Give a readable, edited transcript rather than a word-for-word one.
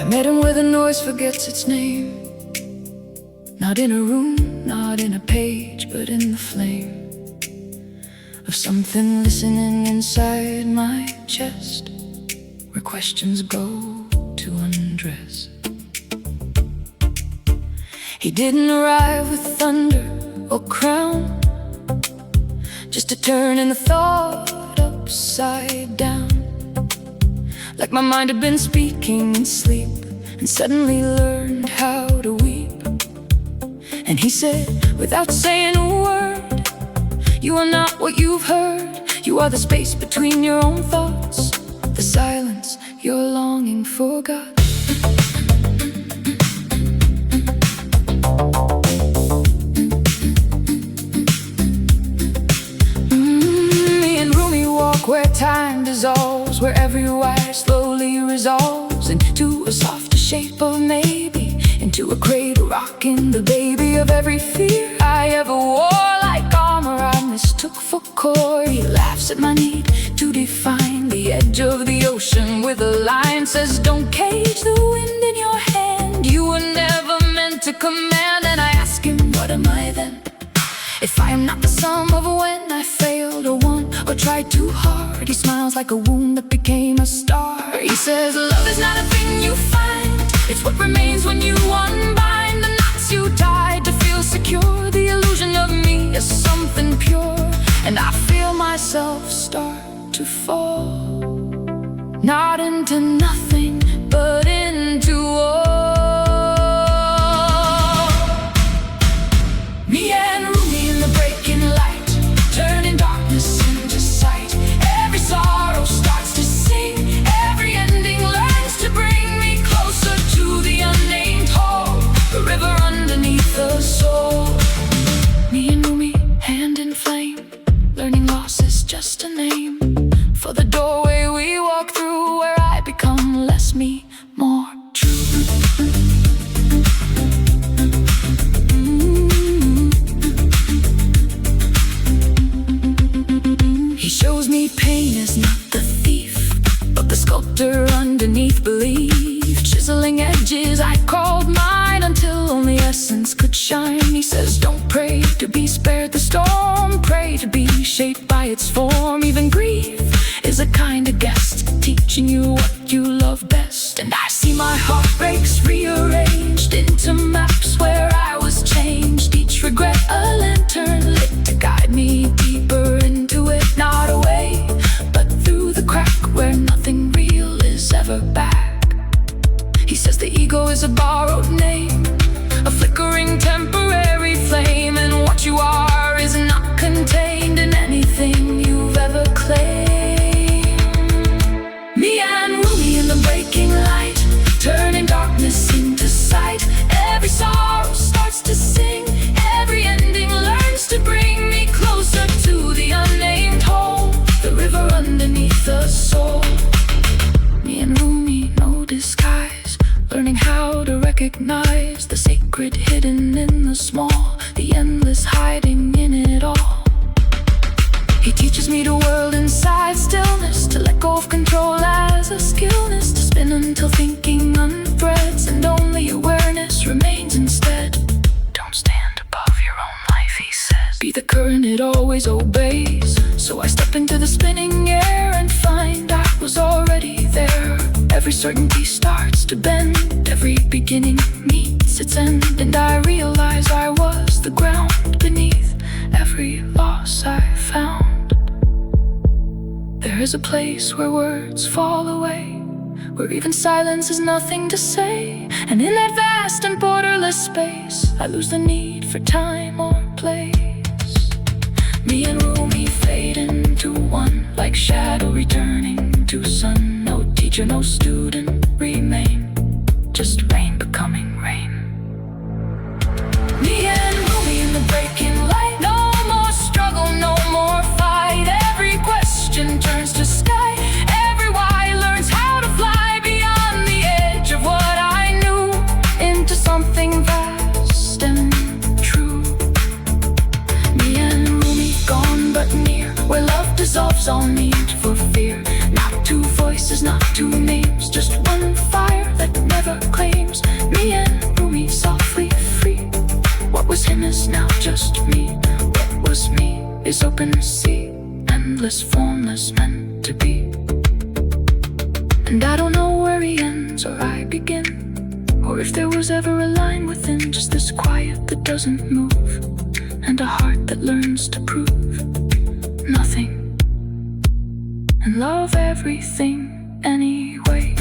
Met him where the noise forgets its name. Not in a room, not in a page, but in the flame of something listening inside my chest, where questions go to undress. He didn't arrive with thunder or crown, just a turn in the thought upside down. Like my mind had been speaking in sleep, and suddenly learned how to weep. And he said, without saying a word, you are not what you've heard. You are the space between your own thoughts, the silence you're longing for, God. Me and Rumi walk where time dissolves, where every wire slowly resolves into a softer shape of maybe, into a cradle rocking the baby of every fear I ever wore. Like armor I mistook for core. He laughs at my need to define the edge of the ocean with a line. Says, don't cage the wind in your hand, you were never meant to command. And I ask him, what am I then? If I am not the sum of when I failed or won or tried too hard. He smiles like a wound that became a star. He says, love is not a thing you find, it's what remains when you unbind the knots you tied to feel secure. The illusion of me is something pure, and I feel myself start to fall, not into nothing, but into all. Me and Rumi in the breaking light, turning darkness into sight. Every sorrow starts to sing, every ending learns to bring me closer to the unnamed whole, the river underneath the soul. Me and Rumi, hand in flame, learning loss is just a name for the doorway we walk through, where I become less me, more true. He shows me pain is not the thief, but the sculptor underneath belief. Chiseling edges I called mine until only essence could shine. He says, don't pray to be spared the storm, pray to be shaped by its form. Even grief is a kind of guest, teaching you what you love best. And I see my heartbreaks rearranged into maps where I was changed. Each regret a lantern lit to guide me deeper into it. Not away, but through the crack where nothing real is ever back. He says the ego is a borrowed name, a flickering temporary flame, and what you are is not contained in anything you've ever claimed. Me and Rumi in the breaking light, turning darkness into sight. Every sorrow starts to sing, every ending learns to bring me closer to the unnamed whole, the river underneath the soul. Me and Rumi, no disguise, learning how to recognize the sacred hidden in the small, the endless hiding in it all. He teaches me to whirl inside stillness, to let go of control as a skillness, to spin until thinking unthreads and only awareness remains instead. Don't stand above your own life, he says. Be the current it always obeys. So I step into the spinning air and find I was already there. Every certainty starts to bend, every beginning meets its end, and I realize I was the ground beneath every loss I found. There is a place where words fall away, where even silence is nothing to say. And in that vast and borderless space, I lose the need for time or place. Me and Rumi fade into one, like shadow returning to sun. No teacher, no student remain, just rain becoming rain. Me and Rumi in the breaking light, no more struggle, no more fight. Every question turns to sky, every why learns how to fly beyond the edge of what I knew, into something vast and true. Me and Rumi gone but near, where love dissolves all need for fear. Not two voices, not two names, just one fire that never is now just me. What was me is open sea, endless, formless, meant to be. And I don't know where he ends or I begin, or if there was ever a line within. Just this quiet that doesn't move, and a heart that learns to prove nothing, and love everything anyway.